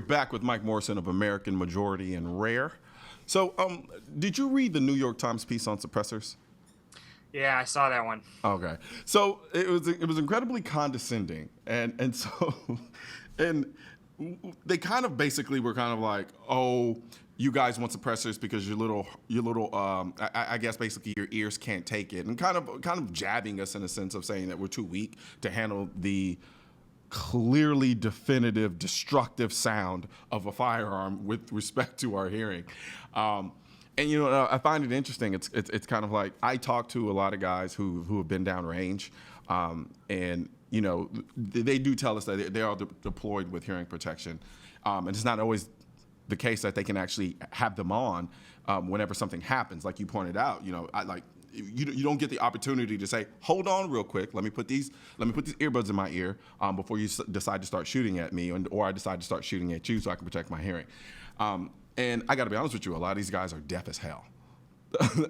back with Mike Morrison of American Majority and Rare. So, did you read the New York Times piece on suppressors? Yeah, I saw that one. Okay, so it was incredibly condescending, and so and they kind of basically were kind of like, oh, you guys want suppressors because I guess basically your ears can't take it, and kind of jabbing us in a sense of saying that we're too weak to handle the clearly definitive destructive sound of a firearm with respect to our hearing. And I find it interesting. It's kind of like I talk to a lot of guys who have been downrange, and they do tell us that they are deployed with hearing protection, and it's not always the case that they can actually have them on whenever something happens. Like you pointed out, you don't get the opportunity to say, hold on real quick, let me put these earbuds in my ear before you decide to start shooting at me, or I decide to start shooting at you so I can protect my hearing. And I got to be honest with you, a lot of these guys are deaf as hell.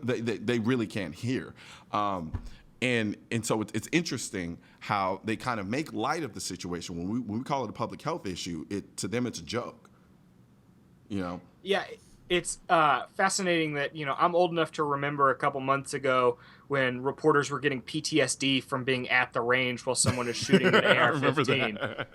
they really can't hear. And so it's interesting how they kind of make light of the situation. When we call it a public health issue, to them it's a joke. Yeah, it's fascinating that, I'm old enough to remember a couple months ago when reporters were getting PTSD from being at the range while someone is shooting an AR-15.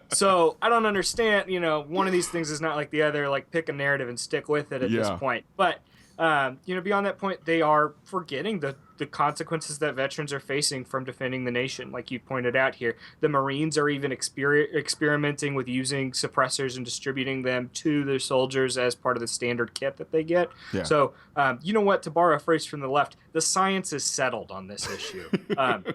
So I don't understand, one of these things is not like the other, like pick a narrative and stick with it at this point. But, beyond that point, they are forgetting the consequences that veterans are facing from defending the nation, like you pointed out here. The Marines are even experimenting with using suppressors and distributing them to their soldiers as part of the standard kit that they get. Yeah. So, to borrow a phrase from the left, the science is settled on this issue.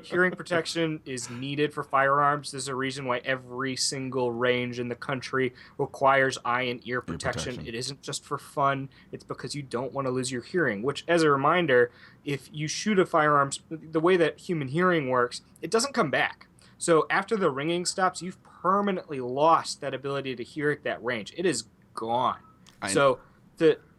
Hearing protection is needed for firearms. There's a reason why every single range in the country requires eye and ear protection. It isn't just for fun. It's because you don't want to lose your hearing, which, as a reminder, if you shoot a firearm, the way that human hearing works, it doesn't come back. So after the ringing stops, you've permanently lost that ability to hear at that range. It is gone.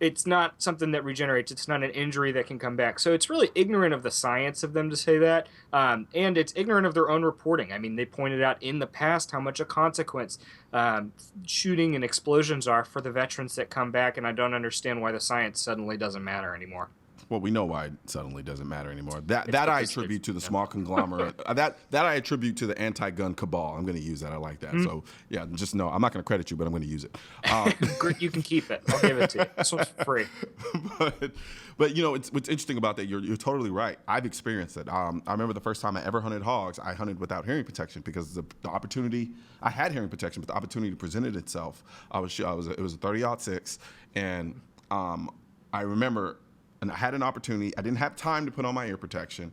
It's not something that regenerates. It's not an injury that can come back. So it's really ignorant of the science of them to say that. And it's ignorant of their own reporting. I mean, they pointed out in the past how much a consequence shooting and explosions are for the veterans that come back. And I don't understand why the science suddenly doesn't matter anymore. Well, we know why it suddenly doesn't matter anymore. That I attribute to the small conglomerate. that I attribute to the anti-gun cabal. I'm going to use that. I like that. Mm-hmm. So, yeah, just know I'm not going to credit you, but I'm going to use it. You can keep it. I'll give it to you. This one's free. But what's interesting about that, you're totally right. I've experienced it. I remember the first time I ever hunted hogs, I hunted without hearing protection because the opportunity, I had hearing protection, but the opportunity presented itself. It was a 30-06, and I remember. And I had an opportunity. I didn't have time to put on my ear protection.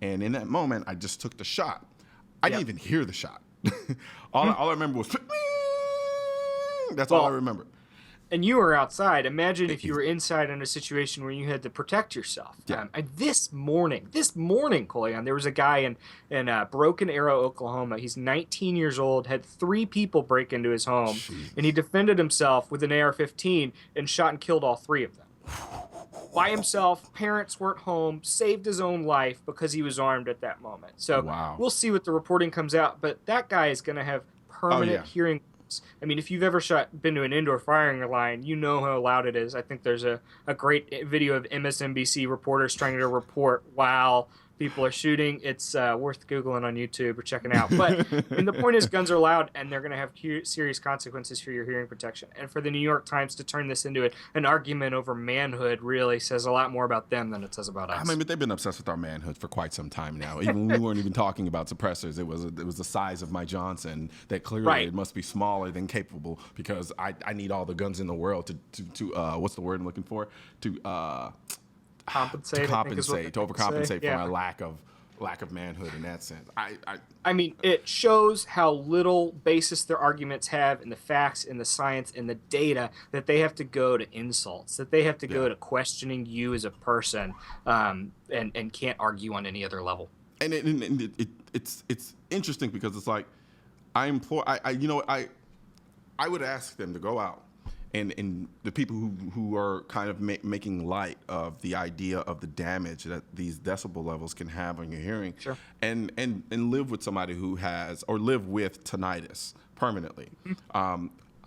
And in that moment, I just took the shot. I didn't even hear the shot. all I remember was, that's all I remember. And you were outside. Imagine if you were inside in a situation where you had to protect yourself. Yeah. This morning, Colion, there was a guy in Broken Arrow, Oklahoma. He's 19 years old, had 3 people break into his home, and he defended himself with an AR-15 and shot and killed all 3 of them. By himself, parents weren't home, saved his own life because he was armed at that moment. So We'll see what the reporting comes out, but that guy is going to have permanent hearing. I mean, if you've ever been to an indoor firing line, you know how loud it is. I think there's a great video of MSNBC reporters trying to report while people are shooting. It's worth Googling on YouTube or checking out. But the point is, guns are loud, and they're going to have serious consequences for your hearing protection. And for the New York Times to turn this into an argument over manhood really says a lot more about them than it says about us. I mean, but they've been obsessed with our manhood for quite some time now. Even when we weren't even talking about suppressors, it was the size of my Johnson that clearly it must be smaller than capable because I need all the guns in the world to what's the word I'm looking for? To overcompensate for my lack of manhood in that sense. I mean, it shows how little basis their arguments have in the facts, in the science, in the data, that they have to go to insults, that they have to go to questioning you as a person, and can't argue on any other level. And it's interesting because it's like I would ask them to go out. And the people who are kind of making light of the idea of the damage that these decibel levels can have on your hearing, and live with somebody who has or live with tinnitus permanently.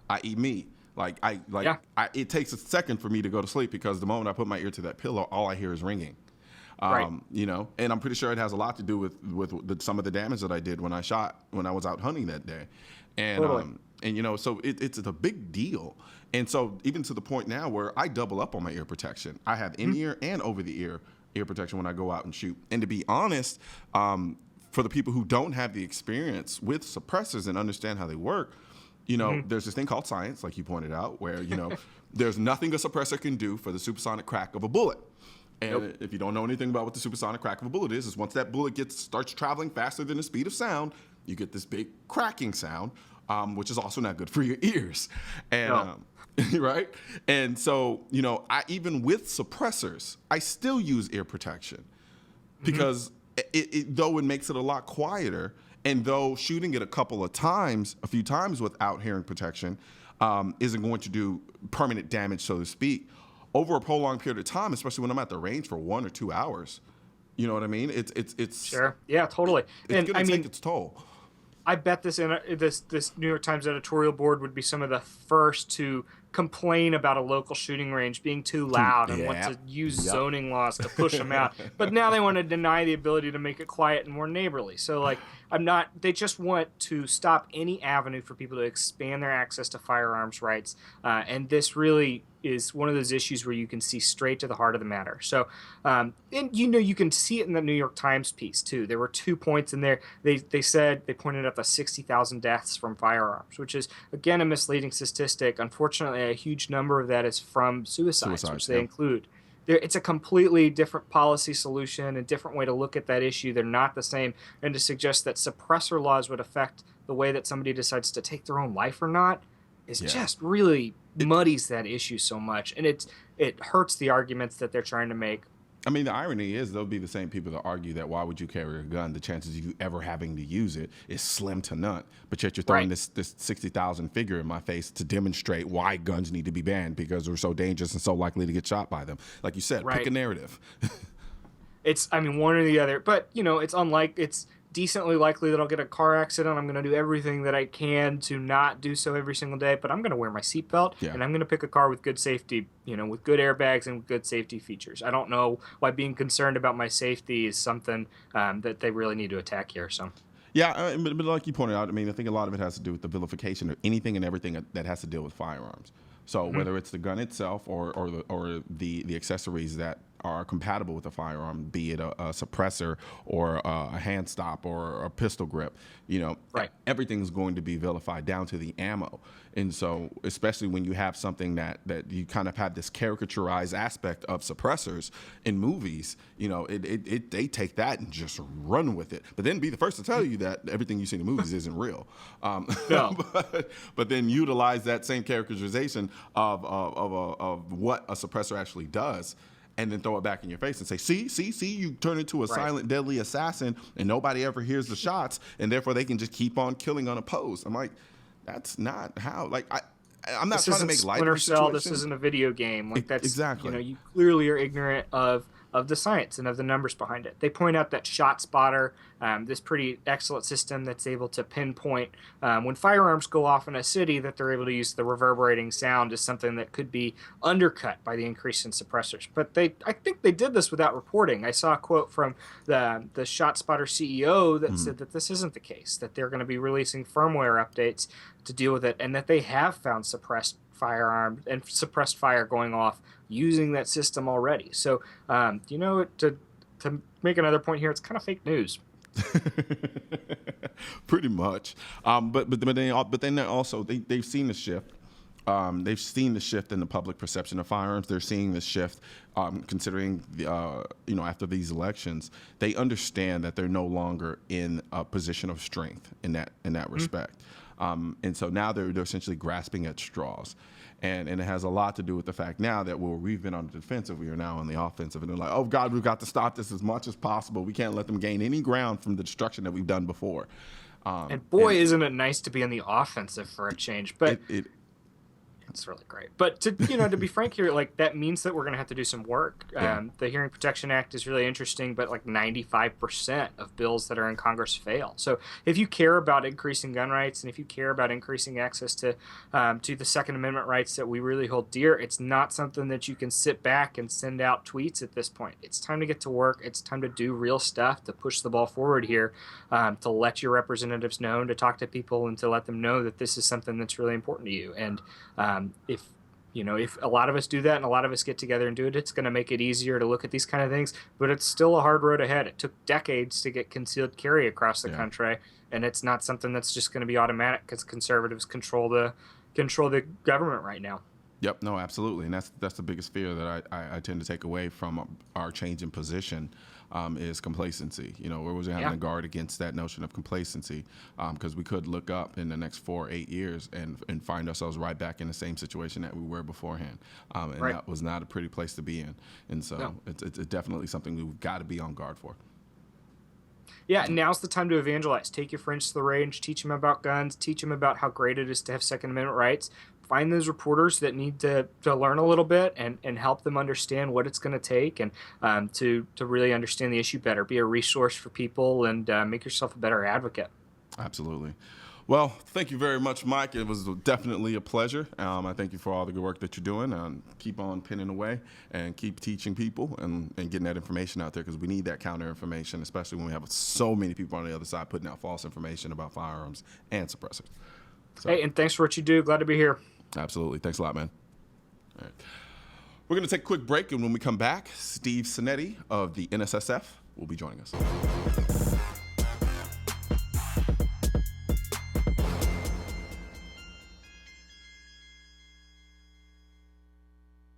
i.e. me. Yeah. It takes a second for me to go to sleep because the moment I put my ear to that pillow, all I hear is ringing. Right. You know, and I'm pretty sure it has a lot to do with some of the damage that I did when I was out hunting that day, and Totally. and you know, so it's a big deal, and so even to the point now where I double up on my ear protection. I have in ear and over the ear protection when I go out and shoot. And to be honest, for the people who don't have the experience with suppressors and understand how they work, you know, there's this thing called science, like you pointed out, where, you know, there's nothing a suppressor can do for the supersonic crack of a bullet. And if you don't know anything about what the supersonic crack of a bullet is once that bullet starts traveling faster than the speed of sound, you get this big cracking sound, which is also not good for your ears. And right? And so, you know, even with suppressors, I still use ear protection because though it makes it a lot quieter, and though shooting it a few times without hearing protection isn't going to do permanent damage, so to speak, over a prolonged period of time, especially when I'm at the range for 1 or 2 hours, you know what I mean? It's Sure. Yeah, totally. It's going to take its toll. I bet this New York Times editorial board would be some of the first to complain about a local shooting range being too loud and want to use zoning laws to push them out. But now they want to deny the ability to make it quiet and more neighborly. So like, they just want to stop any avenue for people to expand their access to firearms rights. And this really is one of those issues where you can see straight to the heart of the matter. So, and you know, you can see it in the New York Times piece too. There were 2 points in there. They pointed out the 60,000 deaths from firearms, which is again a misleading statistic. Unfortunately, a huge number of that is from suicides, which they include. It's a completely different policy solution, a different way to look at that issue. They're not the same. And to suggest that suppressor laws would affect the way that somebody decides to take their own life or not is just really muddies that issue so much. And it hurts the arguments that they're trying to make. I mean, the irony is they'll be the same people that argue that why would you carry a gun? The chances of you ever having to use it is slim to none. But yet you're throwing this 60,000 figure in my face to demonstrate why guns need to be banned because they're so dangerous and so likely to get shot by them. Like you said, pick a narrative. It's, I mean, one or the other. But, you know, it's decently likely that I'll get a car accident. I'm going to do everything that I can to not do so every single day, but I'm going to wear my seatbelt and I'm going to pick a car with good safety, you know, with good airbags and good safety features. I don't know why being concerned about my safety is something that they really need to attack here. So. Yeah, but like you pointed out, I mean, I think a lot of it has to do with the vilification of anything and everything that has to deal with firearms. So whether it's the gun itself or the accessories that are compatible with a firearm, be it a suppressor or a hand stop or a pistol grip, you know, everything's going to be vilified down to the ammo. And so, especially when you have something that you kind of have this caricaturized aspect of suppressors in movies, you know, they take that and just run with it. But then be the first to tell you that everything you see in the movies isn't real. No. but then utilize that same characterization of what a suppressor actually does, and then throw it back in your face and say, see, you turn into a silent, deadly assassin, and nobody ever hears the shots, and therefore they can just keep on killing unopposed. I'm like, that's not how. Like, I'm not trying to make light of the situation. This isn't a video game. Like, that's exactly. You know, you clearly are ignorant of the science and of the numbers behind it. They point out that ShotSpotter, this pretty excellent system that's able to pinpoint when firearms go off in a city, that they're able to use the reverberating sound as something that could be undercut by the increase in suppressors. But I think they did this without reporting. I saw a quote from the ShotSpotter CEO that said that this isn't the case, that they're going to be releasing firmware updates to deal with it, and that they have found suppressed firearms and suppressed fire going off using that system already. So, you know, to make another point here, it's kind of fake news. Pretty much. But then also they've seen the shift. They've seen the shift in the public perception of firearms. They're seeing the shift, considering you know, after these elections, they understand that they're no longer in a position of strength in that respect. And so now they're essentially grasping at straws. And it has a lot to do with the fact now that we've been on the defensive, we are now on the offensive. And they're like, oh, God, we've got to stop this as much as possible. We can't let them gain any ground from the destruction that we've done before. And boy, isn't it nice to be on the offensive for a change. But It's really great. But to be frank here, like that means that we're going to have to do some work. Yeah. The Hearing Protection Act is really interesting, but like 95% of bills that are in Congress fail. So if you care about increasing gun rights and if you care about increasing access to the Second Amendment rights that we really hold dear, it's not something that you can sit back and send out tweets at this point. It's time to get to work. It's time to do real stuff, to push the ball forward here, to let your representatives know, to talk to people, and to let them know that this is something that's really important to you. And if a lot of us do that and a lot of us get together and do it, it's going to make it easier to look at these kind of things. But it's still a hard road ahead. It took decades to get concealed carry across the country, and it's not something that's just going to be automatic because conservatives control the government right now. Yep, no, absolutely, and that's the biggest fear that I tend to take away from our change in position is complacency. We're always having to guard against that notion of complacency because we could look up in the next 4 or 8 years and find ourselves right back in the same situation that we were beforehand, and that was not a pretty place to be in. And so it's definitely something we've got to be on guard for. Yeah, now's the time to evangelize. Take your friends to the range, teach them about guns, teach them about how great it is to have Second Amendment rights. Find those reporters that need to learn a little bit and help them understand what it's going to take and to really understand the issue better. Be a resource for people and make yourself a better advocate. Absolutely. Well, thank you very much, Mike. It was definitely a pleasure. I thank you for all the good work that you're doing. Keep on pinning away and keep teaching people and getting that information out there because we need that counter information, especially when we have so many people on the other side putting out false information about firearms and suppressors. So, hey, and thanks for what you do. Glad to be here. Absolutely. Thanks a lot, man. All right. We're going to take a quick break, and when we come back, Steve Sinetti of the NSSF will be joining us.